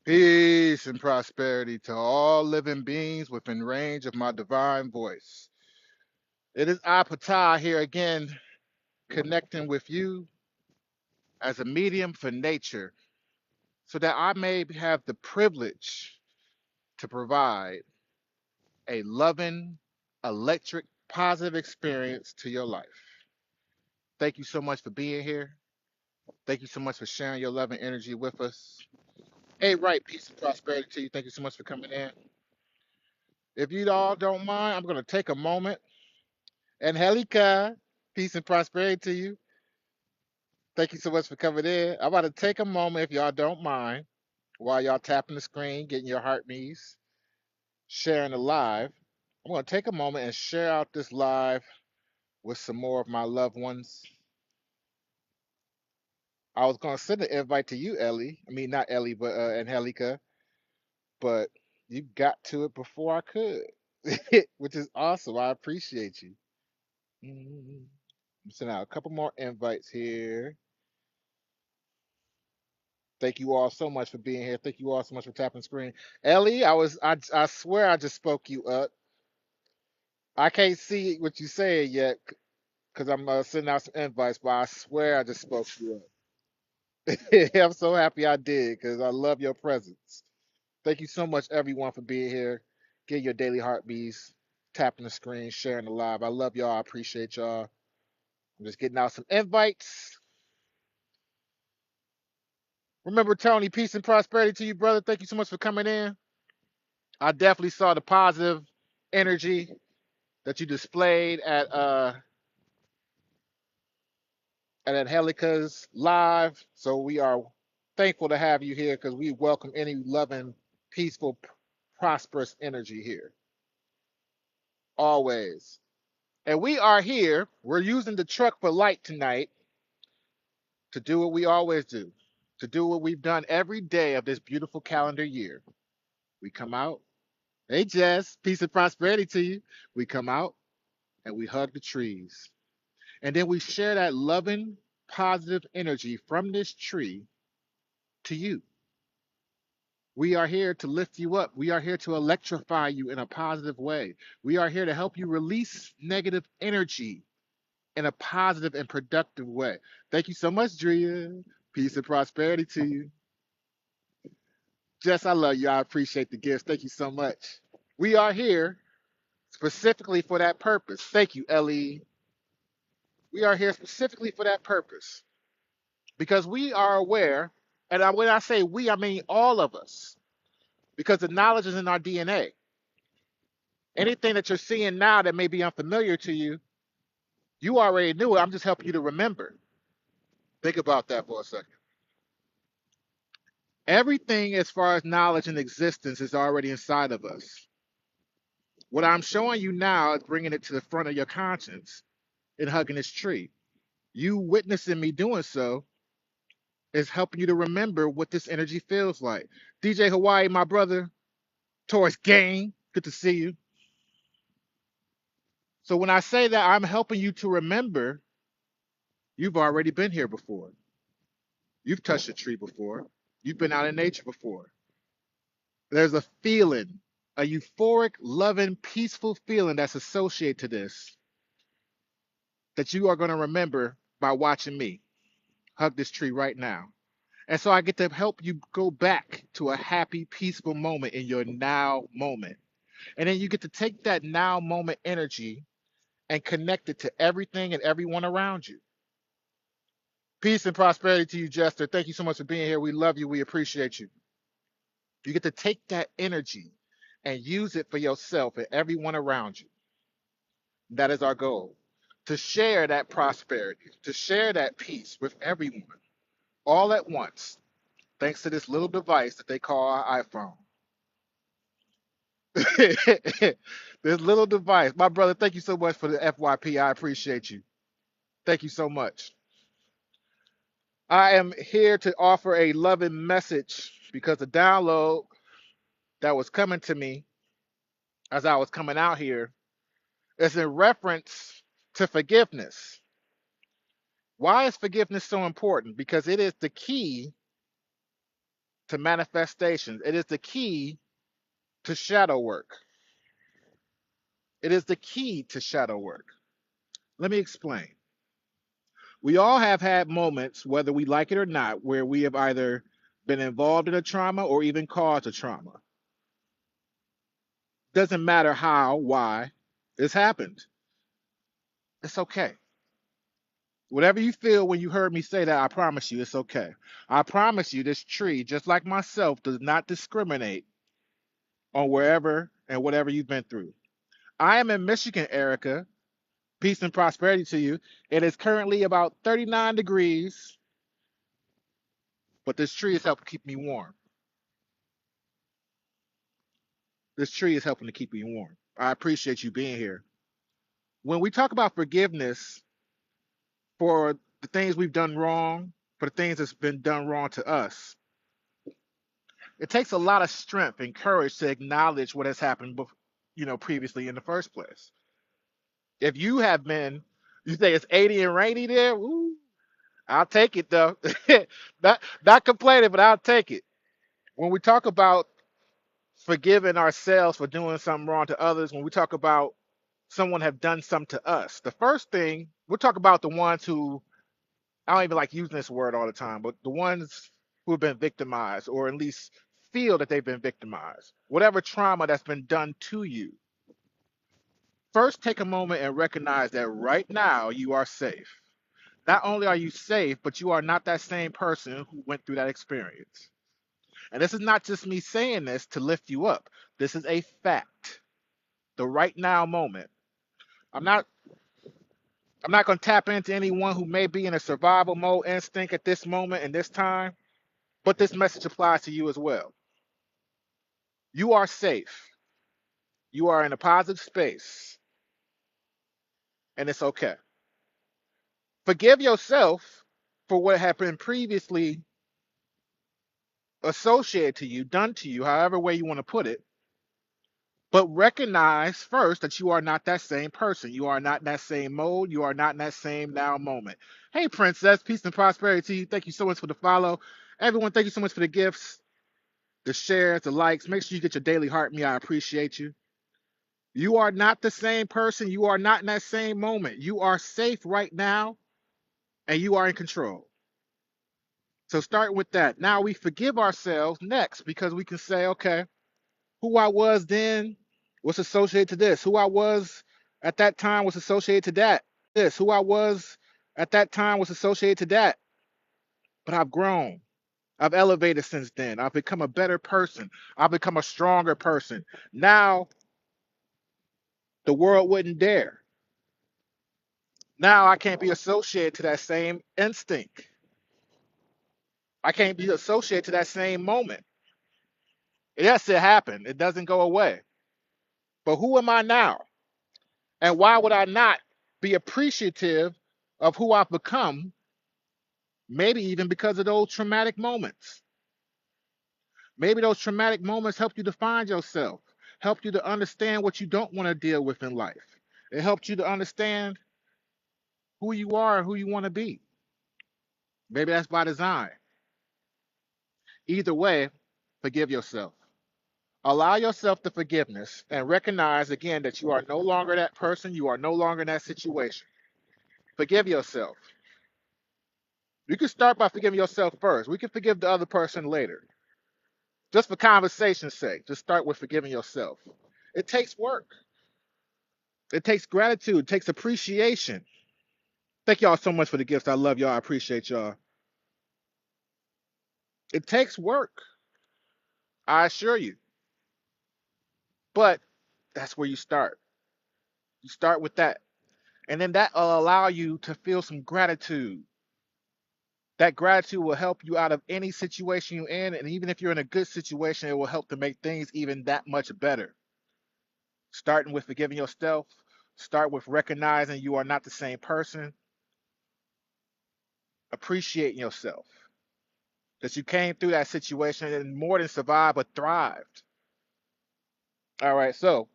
Peace and prosperity to all living beings within range of my divine voice. It is I, Patah, here again, connecting with you as a medium for nature so that I may have the privilege to provide a loving, electric, positive experience to your life. Thank you so much for being here. Thank you so much for sharing your love and energy with us. Hey, right, peace and prosperity to you. Thank you so much for coming in. If you all don't mind, I'm going to take a moment. Angelica, peace and prosperity to you. Thank you so much for coming in. I'm about to take a moment, if y'all don't mind, while y'all tapping the screen, getting your heartbeats, sharing the live. I'm going to take a moment and share out this live with some more of my loved ones. I was going to send an invite to you, Ellie. I mean, not Ellie, but Angelica, but you got to it before I could, which is awesome. I appreciate you. I'm sending out a couple more invites here. Thank you all so much for being here. Thank you all so much for tapping the screen. Ellie, I swear I just spoke you up. I can't see what you saying yet because I'm sending out some invites, but I swear I just spoke you up. I'm so happy I did because I love your presence. Thank you so much, everyone, for being here. Get your daily heartbeats, tapping the screen, sharing the live. I love y'all. I appreciate y'all. I'm just getting out some invites. Remember, Tony, peace and prosperity to you, brother. Thank you so much for coming in. I definitely saw the positive energy that you displayed at Angelica's live. So we are thankful to have you here because we welcome any loving, peaceful, prosperous energy here. Always. And we are here. We're using the truck for light tonight to do what we always do, to do what we've done every day of this beautiful calendar year. We come out. Hey, Jess, peace and prosperity to you. We come out and we hug the trees. And then we share that loving, positive energy from this tree to you. We are here to lift you up. We are here to electrify you in a positive way. We are here to help you release negative energy in a positive and productive way. Thank you so much, Drea. Peace and prosperity to you. Jess, I love you. I appreciate the gifts. Thank you so much. We are here specifically for that purpose. Thank you, Ellie. We are here specifically for that purpose because we are aware, and when I say we, I mean all of us, because the knowledge is in our DNA. Anything that you're seeing now that may be unfamiliar to you, you already knew it. I'm just helping you to remember. Think about that for a second. Everything as far as knowledge and existence is already inside of us. What I'm showing you now is bringing it to the front of your conscience and hugging this tree. You witnessing me doing so is helping you to remember what this energy feels like. DJ Hawaii, my brother, Taurus Gang, good to see you. So when I say that I'm helping you to remember, you've already been here before. You've touched a tree before. You've been out in nature before. There's a feeling, a euphoric, loving, peaceful feeling that's associated to this that you are going to remember by watching me hug this tree right now. And so I get to help you go back to a happy, peaceful moment in your now moment. And then you get to take that now moment energy and connect it to everything and everyone around you. Peace and prosperity to you, Jester. Thank you so much for being here. We love you. We appreciate you. You get to take that energy and use it for yourself and everyone around you. That is our goal, to share that prosperity, to share that peace with everyone all at once, thanks to this little device that they call our iPhone. This little device. My brother, thank you so much for the FYP. I appreciate you. Thank you so much. I am here to offer a loving message because the download that was coming to me as I was coming out here is in reference to forgiveness. Why is forgiveness so important? Because it is the key to manifestation. It is the key to shadow work. It is the key to shadow work. Let me explain. We all have had moments, whether we like it or not, where we have either been involved in a trauma or even caused a trauma. Doesn't matter how, why, it's happened. It's okay. Whatever you feel when you heard me say that, I promise you it's okay. I promise you this tree, just like myself, does not discriminate on wherever and whatever you've been through. I am in Michigan, Erica. Peace and prosperity to you. It is currently about 39 degrees, but this tree is helping keep me warm. This tree is helping to keep me warm. I appreciate you being here. When we talk about forgiveness for the things we've done wrong, for the things that's been done wrong to us, it takes a lot of strength and courage to acknowledge what has happened, previously in the first place. If you have been, you say it's 80 and rainy there. Ooh, I'll take it though. not complaining, but I'll take it. When we talk about forgiving ourselves for doing something wrong to others, when we talk about someone have done something to us, the first thing we'll talk about the ones who, I don't even like using this word all the time, but the ones who have been victimized or at least feel that they've been victimized, whatever trauma that's been done to you. First, take a moment and recognize that right now you are safe. Not only are you safe, but you are not that same person who went through that experience. And this is not just me saying this to lift you up. This is a fact. The right now moment. I'm not I'm not going to tap into anyone who may be in a survival mode instinct at this moment and this time, but this message applies to you as well. You are safe. You are in a positive space, and it's okay. Forgive yourself for what had been previously associated to you, done to you, however way you want to put it, but recognize first that you are not that same person. You are not in that same mode. You are not in that same now moment. Hey, Princess, peace and prosperity to you. Thank you so much for the follow. Everyone, thank you so much for the gifts, the shares, the likes. Make sure you get your daily heart me. I appreciate you. You are not the same person. You are not in that same moment. You are safe right now and you are in control. So start with that. Now we forgive ourselves next because we can say, okay, who I was then was associated to this. Who I was at that time was associated to that. This. Who I was at that time was associated to that. But I've grown. I've elevated since then. I've become a better person. I've become a stronger person. Now the world wouldn't dare. Now I can't be associated to that same instinct. I can't be associated to that same moment. Yes, it happened. It doesn't go away. But who am I now? And why would I not be appreciative of who I've become, maybe even because of those traumatic moments? Maybe those traumatic moments helped you to find yourself, helped you to understand what you don't want to deal with in life. It helped you to understand who you are and who you want to be. Maybe that's by design. Either way, forgive yourself. Allow yourself the forgiveness and recognize again that you are no longer that person, you are no longer in that situation. Forgive yourself. You can start by forgiving yourself first. We can forgive the other person later. Just for conversation's sake, just start with forgiving yourself. It takes work. It takes gratitude. It takes appreciation. Thank y'all so much for the gifts. I love y'all. I appreciate y'all. It takes work. I assure you. But that's where you start. You start with that. And then that will allow you to feel some gratitude. That gratitude will help you out of any situation you're in. And even if you're in a good situation, it will help to make things even that much better. Starting with forgiving yourself, start with recognizing you are not the same person, appreciating yourself, that you came through that situation and more than survived, but thrived. All right, so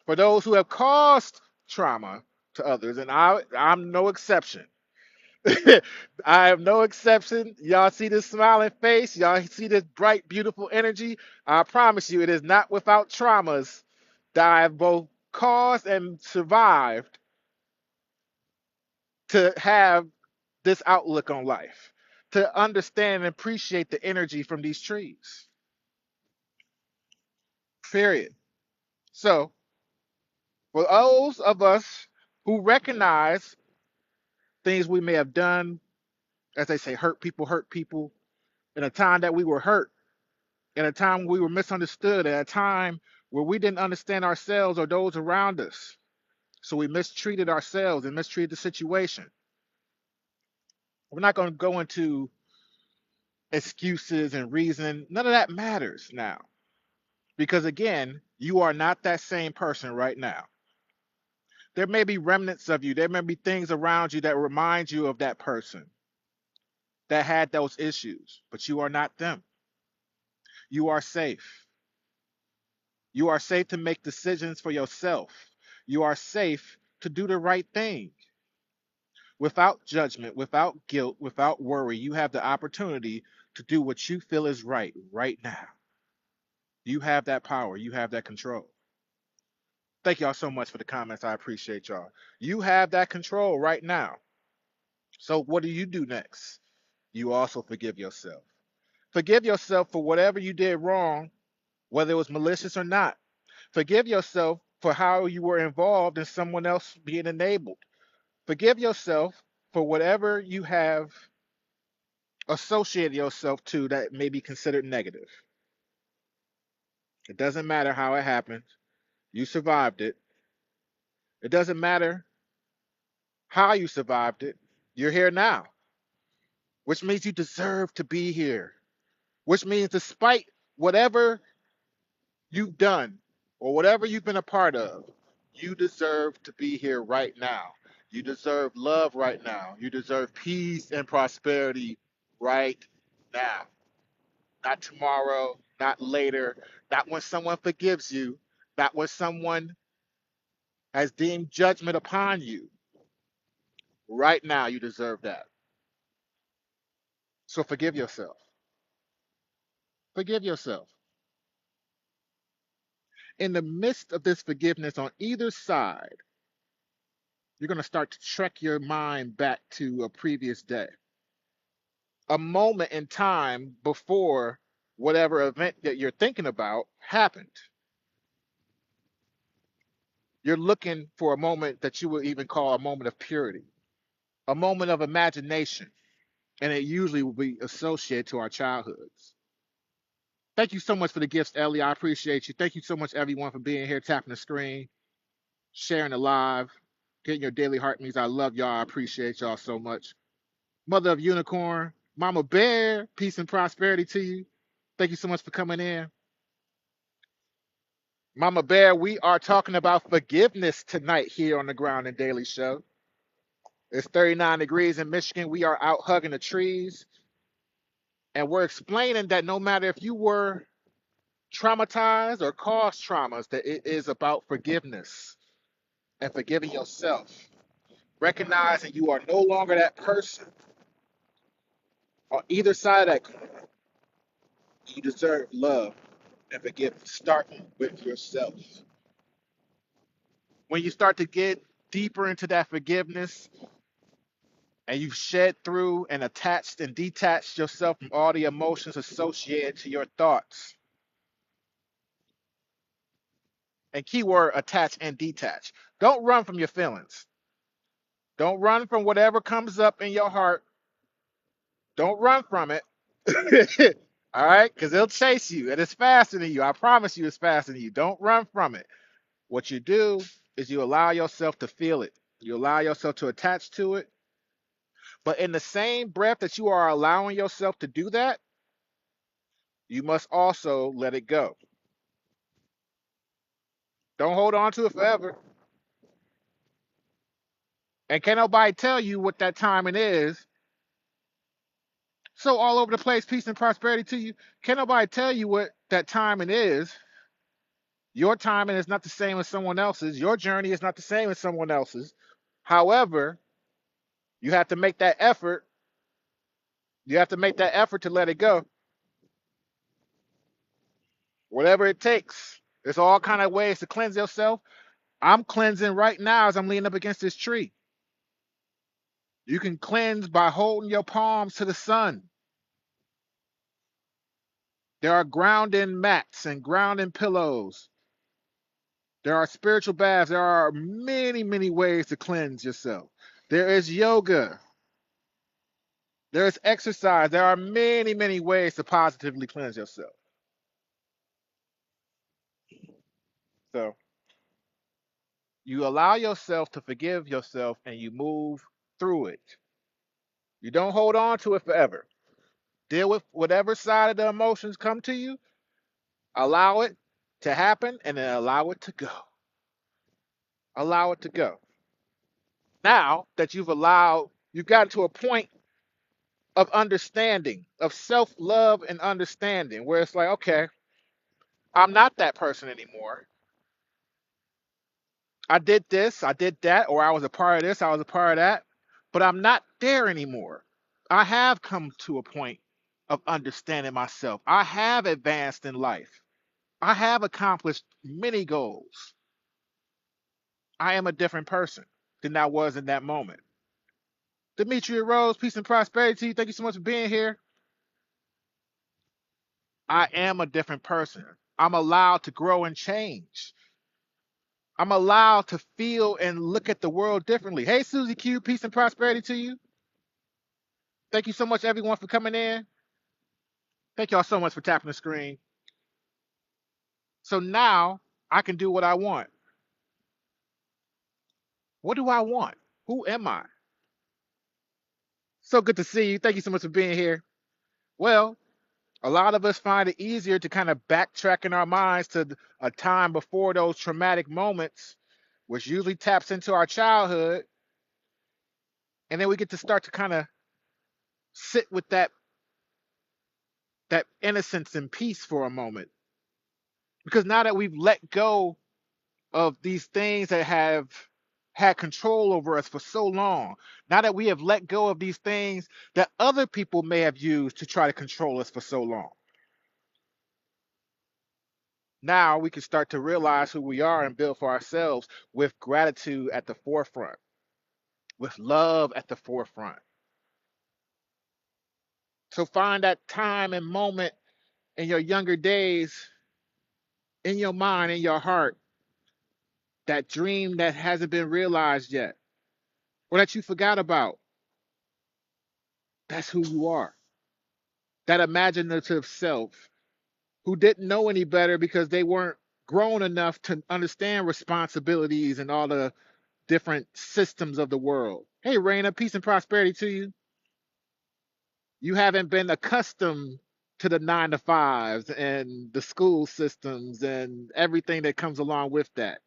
for those who have caused trauma to others, and I'm no exception, I am no exception. Y'all see this smiling face? Y'all see this bright, beautiful energy? I promise you, it is not without traumas that I have both caused and survived to have this outlook on life, to understand and appreciate the energy from these trees. Period. So, for those of us who recognize things we may have done, as they say, hurt people, in a time that we were hurt, in a time we were misunderstood, at a time where we didn't understand ourselves or those around us. So we mistreated ourselves and mistreated the situation. We're not going to go into excuses and reason. None of that matters now. Because again, you are not that same person right now. There may be remnants of you, there may be things around you that remind you of that person that had those issues, but you are not them. You are safe. You are safe to make decisions for yourself. You are safe to do the right thing without judgment, without guilt, without worry. You have the opportunity to do what you feel is right now. You have that power, you have that control. Thank y'all so much for the comments. I appreciate y'all. You have that control right now. So, what do you do next? You also forgive yourself. Forgive yourself for whatever you did wrong, whether it was malicious or not. Forgive yourself for how you were involved in someone else being enabled. Forgive yourself for whatever you have associated yourself to that may be considered negative. It doesn't matter how it happened. You survived it. It doesn't matter how you survived it. You're here now, which means you deserve to be here, which means despite whatever you've done or whatever you've been a part of, you deserve to be here right now. You deserve love right now. You deserve peace and prosperity right now. Not tomorrow, not later, not when someone forgives you, not when someone has deemed judgment upon you. Right now, you deserve that. So forgive yourself. Forgive yourself. In the midst of this forgiveness on either side, you're going to start to trek your mind back to a previous day, a moment in time before whatever event that you're thinking about happened. You're looking for a moment that you would even call a moment of purity, a moment of imagination, and it usually will be associated to our childhoods. Thank you so much for the gifts, Ellie. I appreciate you. Thank you so much, everyone, for being here, tapping the screen, sharing the live, getting your daily heart means. I love y'all. I appreciate y'all so much. Mother of Unicorn, Mama Bear, peace and prosperity to you. Thank you so much for coming in. Mama Bear, we are talking about forgiveness tonight here on the Ground and Daily Show. It's 39 degrees in Michigan. We are out hugging the trees. And we're explaining that no matter if you were traumatized or caused traumas, that it is about forgiveness and forgiving yourself. Recognizing you are no longer that person on either side of that coin. You deserve love and forgiveness, starting with yourself. When you start to get deeper into that forgiveness and you've shed through and attached and detached yourself from all the emotions associated to your thoughts, and keyword attach and detach. Don't run from your feelings. Don't run from whatever comes up in your heart. Don't run from it. All right? Because it'll chase you and it's faster than you. I promise you it's faster than you. Don't run from it. What you do is you allow yourself to feel it. You allow yourself to attach to it. But in the same breath that you are allowing yourself to do that, you must also let it go. Don't hold on to it forever. And can't nobody tell you what that timing is. So all over the place, peace and prosperity to you. Can't nobody tell you what that timing is. Your timing is not the same as someone else's. Your journey is not the same as someone else's. However, You have to make that effort. You have to make that effort to let it go, whatever it takes. There's all kind of ways to cleanse yourself. I'm cleansing right now as I'm leaning up against this tree. You can cleanse by holding your palms to the sun. There are grounding mats and grounding pillows. There are spiritual baths. There are many, many ways to cleanse yourself. There is yoga. There is exercise. There are many, many ways to positively cleanse yourself. So you allow yourself to forgive yourself and you move through it. You don't hold on to it forever. Deal with whatever side of the emotions come to you, allow it to happen, and then allow it to go. Allow it to go. Now that you've gotten to a point of understanding, of self love and understanding, where it's like, okay, I'm not that person anymore. I did this, I did that, or I was a part of this, I was a part of that, but I'm not there anymore. I have come to a point of understanding myself. I have advanced in life. I have accomplished many goals. I am a different person than I was in that moment. Demetria Rose, peace and prosperity to you. Thank you so much for being here. I am a different person. I'm allowed to grow and change. I'm allowed to feel and look at the world differently. Hey, Susie Q, peace and prosperity to you. Thank you so much, everyone, for coming in. Thank y'all so much for tapping the screen. So now I can do what I want. What do I want? Who am I? So good to see you. Thank you so much for being here. Well, a lot of us find it easier to kind of backtrack in our minds to a time before those traumatic moments, which usually taps into our childhood. And then we get to start to kind of sit with that innocence and peace for a moment. Because now that we've let go of these things that have had control over us for so long, now that we have let go of these things that other people may have used to try to control us for so long, now we can start to realize who we are and build for ourselves with gratitude at the forefront, with love at the forefront. So find that time and moment in your younger days, in your mind, in your heart, that dream that hasn't been realized yet or that you forgot about. That's who you are. That imaginative self who didn't know any better because they weren't grown enough to understand responsibilities and all the different systems of the world. Hey, Raina, peace and prosperity to you. You haven't been accustomed to the 9 to 5s and the school systems and everything that comes along with that.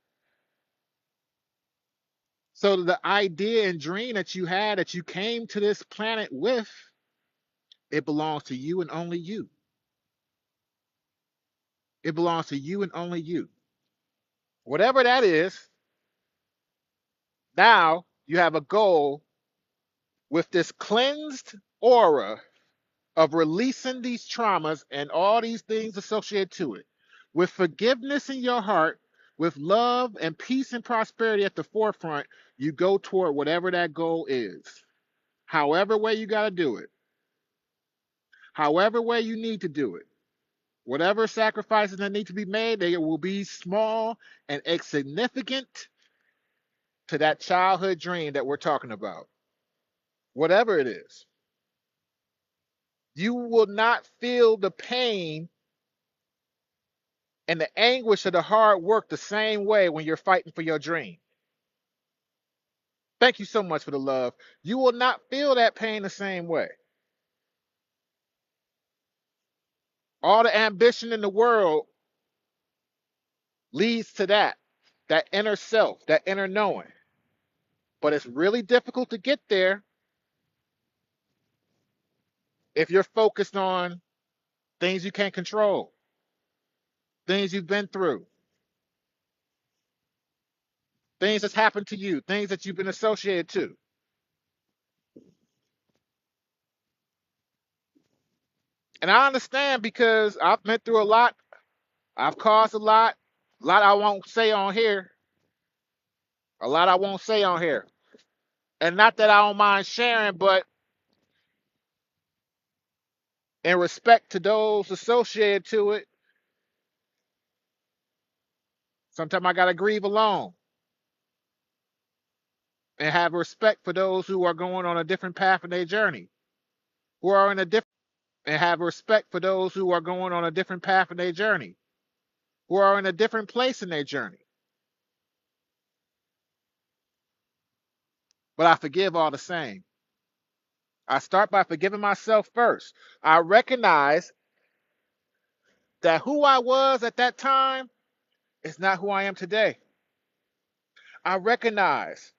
So the idea and dream that you had that you came to this planet with, it belongs to you and only you. It belongs to you and only you. Whatever that is, now you have a goal with this cleansed aura of releasing these traumas and all these things associated to it. With forgiveness in your heart, with love and peace and prosperity at the forefront, you go toward whatever that goal is. However way you got to do it. However way you need to do it. Whatever sacrifices that need to be made, they will be small and insignificant to that childhood dream that we're talking about. Whatever it is. You will not feel the pain and the anguish of the hard work the same way when you're fighting for your dream. Thank you so much for the love. You will not feel that pain the same way. All the ambition in the world leads to that inner self, that inner knowing. But it's really difficult to get there if you're focused on things you can't control, things you've been through, things that's happened to you, things that you've been associated to. And I understand because I've been through a lot. I've caused a lot I won't say on here, a lot I won't say on here. And not that I don't mind sharing, but in respect to those associated to it, sometimes I got to grieve alone and have respect for those who are going on a different path in their journey, who are in a different, and have respect for those who are going on a different path in their journey, who are in a different place in their journey. But I forgive all the same. I start by forgiving myself first. I recognize that who I was at that time is not who I am today. I recognize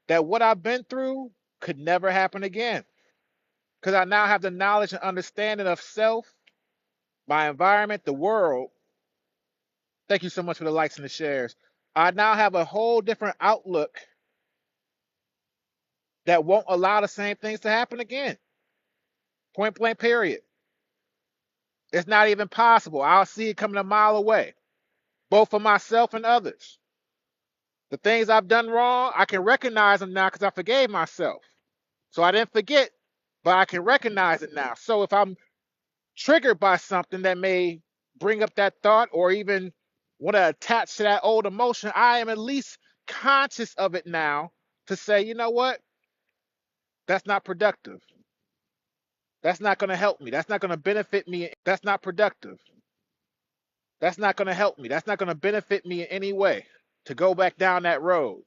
that what I've been through could never happen again because I now have the knowledge and understanding of self, my environment, the world. Thank you so much for the likes and the shares. I now have a whole different outlook that won't allow the same things to happen again. Point blank, period. It's not even possible. I'll see it coming a mile away, both for myself and others. The things I've done wrong, I can recognize them now because I forgave myself. So I didn't forget, but I can recognize it now. So if I'm triggered by something that may bring up that thought or even want to attach to that old emotion, I am at least conscious of it now to say, you know what? That's not productive. That's not going to help me. That's not going to benefit me. That's not productive. That's not going to help me. That's not going to benefit me in any way to go back down that road,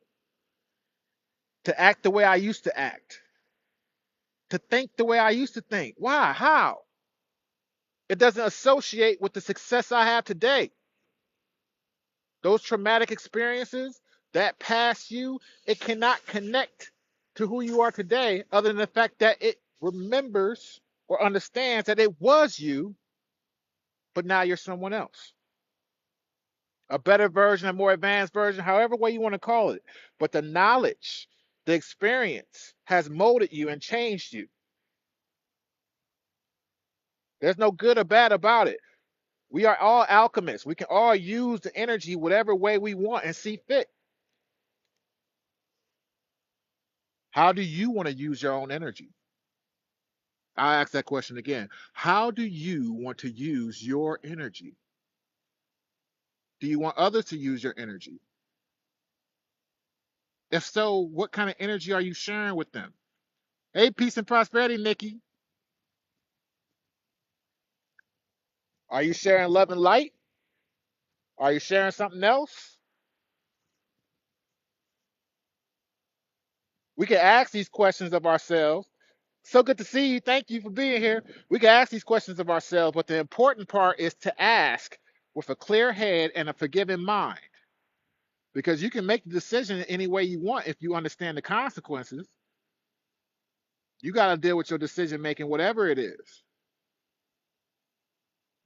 to act the way I used to act, to think the way I used to think. Why? How? It doesn't associate with the success I have today. Those traumatic experiences, that past you, it cannot connect to who you are today other than the fact that it remembers or understands that it was you, but now you're someone else. A better version, a more advanced version, however way you want to call it. But the knowledge, the experience has molded you and changed you. There's no good or bad about it. We are all alchemists. We can all use the energy whatever way we want and see fit. How do you want to use your own energy? I ask that question again. How do you want to use your energy? Do you want others to use your energy? If so, what kind of energy are you sharing with them? Hey, peace and prosperity, Nikki. Are you sharing love and light? Are you sharing something else? We can ask these questions of ourselves. So good to see you. Thank you for being here. We can ask these questions of ourselves, but the important part is to ask with a clear head and a forgiving mind. Because you can make the decision any way you want if you understand the consequences. You got to deal with your decision making, whatever it is.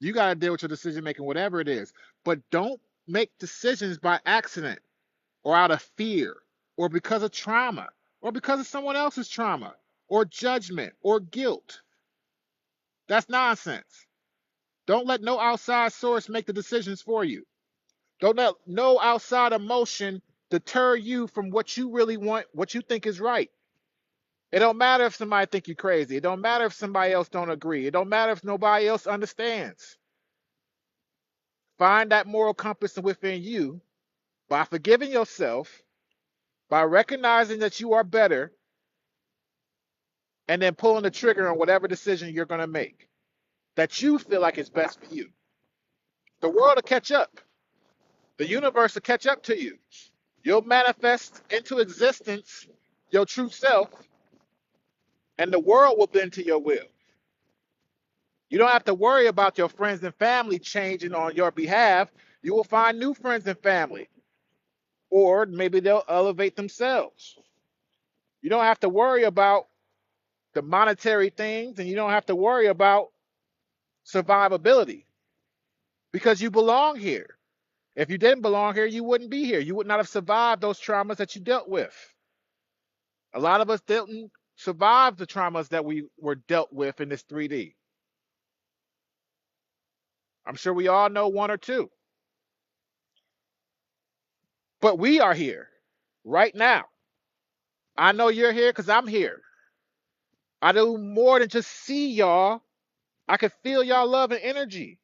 You got to deal with your decision making, whatever it is. But don't make decisions by accident or out of fear or because of trauma or because of someone else's trauma or judgment or guilt. That's nonsense. Don't let no outside source make the decisions for you. Don't let no outside emotion deter you from what you really want, what you think is right. It don't matter if somebody think you're crazy. It don't matter if somebody else don't agree. It don't matter if nobody else understands. Find that moral compass within you by forgiving yourself, by recognizing that you are better, and then pulling the trigger on whatever decision you're going to make that you feel like is best for you. The world will catch up. The universe will catch up to you. You'll manifest into existence your true self, and the world will bend to your will. You don't have to worry about your friends and family changing on your behalf. You will find new friends and family, or maybe they'll elevate themselves. You don't have to worry about the monetary things, and you don't have to worry about survivability because you belong here. If you didn't belong here, you wouldn't be here. You would not have survived those traumas that you dealt with. A lot of us didn't survive the traumas that we were dealt with in this 3D. I'm sure we all know one or two. But we are here right now. I know you're here because I'm here. I do more than just see y'all. I can feel y'all love and energy.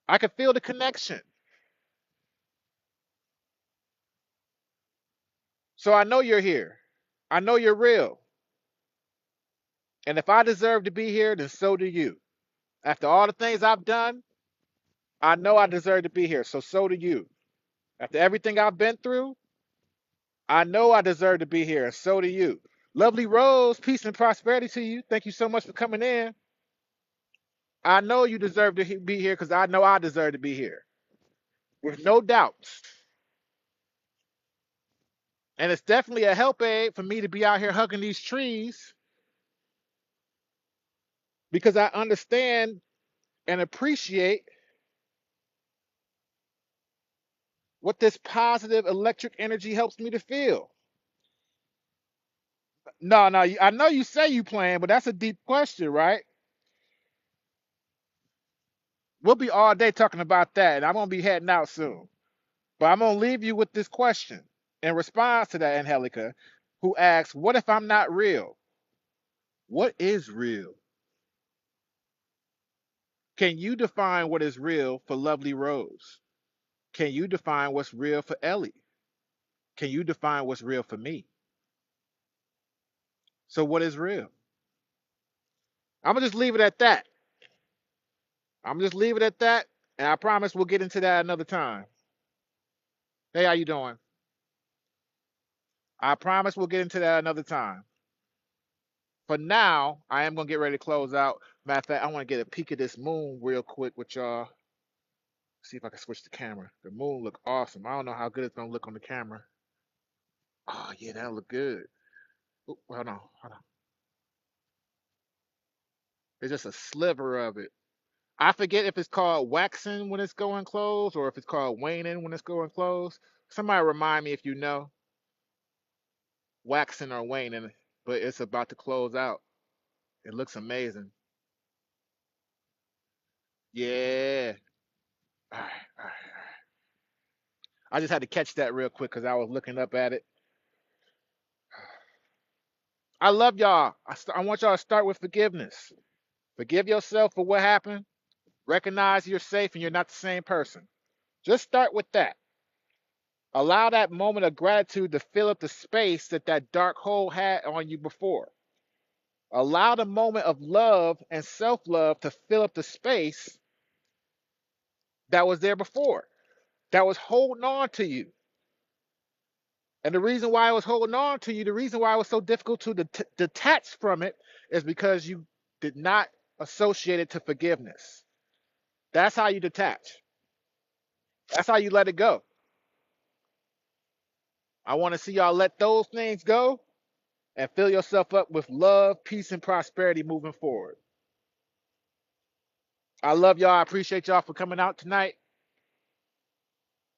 I can feel the connection. So I know you're here. I know you're real. And if I deserve to be here, then so do you. After all the things I've done, I know I deserve to be here. So do you. After everything I've been through, I know I deserve to be here. And so do you. Lovely Rose, peace and prosperity to you. Thank you so much for coming in. I know you deserve to be here because I know I deserve to be here. With no doubts. And it's definitely a help aid for me to be out here hugging these trees because I understand and appreciate what this positive electric energy helps me to feel. No, no, I know you say you playing, but that's a deep question, right? We'll be all day talking about that, and I'm gonna be heading out soon. But I'm gonna leave you with this question in response to that, Angelica, who asks, "What if I'm not real? What is real? Can you define what is real for Lovely Rose? Can you define what's real for Ellie? Can you define what's real for me? So what is real? I'm gonna just leave it at that. I'm gonna just leave it at that, and I promise we'll get into that another time. Hey, how you doing? I promise we'll get into that another time. For now, I am gonna get ready to close out. Matter of fact, I want to get a peek of this moon real quick with y'all. See if I can switch the camera. The moon look awesome. I don't know how good it's gonna look on the camera. Oh yeah, that'll look good. Ooh, hold on. It's just a sliver of it. I forget if it's called waxing when it's going close or if it's called waning when it's going close. Somebody remind me if you know waxing or waning, but it's about to close out. It looks amazing. Yeah. All right, all right. I just had to catch that real quick because I was looking up at it. I love y'all. I want y'all to start with forgiveness. Forgive yourself for what happened. Recognize you're safe and you're not the same person. Just start with that. Allow that moment of gratitude to fill up the space that that dark hole had on you before. Allow the moment of love and self love to fill up the space that was there before, that was holding on to you. And the reason why I was holding on to you, the reason why it was so difficult to detach from it is because you did not associate it to forgiveness. That's how you detach. That's how you let it go. I want to see y'all let those things go and fill yourself up with love, peace, and prosperity moving forward. I love y'all. I appreciate y'all for coming out tonight.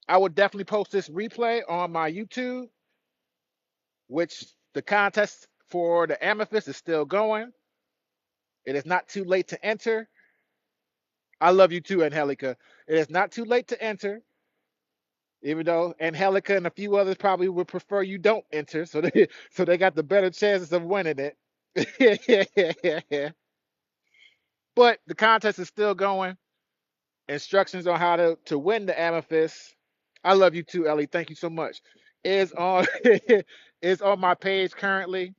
I will definitely post this replay on my YouTube, which the contest for the amethyst is still going. It is not too late to enter. I love you too, Angelica. It is not too late to enter, even though Angelica and a few others probably would prefer you don't enter, so they got the better chances of winning it. But the contest is still going. Instructions on how to win the amethyst. I love you too, Ellie. Thank you so much. Is on is on my page currently.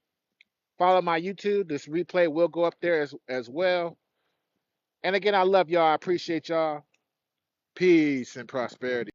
Follow my YouTube. This replay will go up there as well. And again, I love y'all. I appreciate y'all. Peace and prosperity.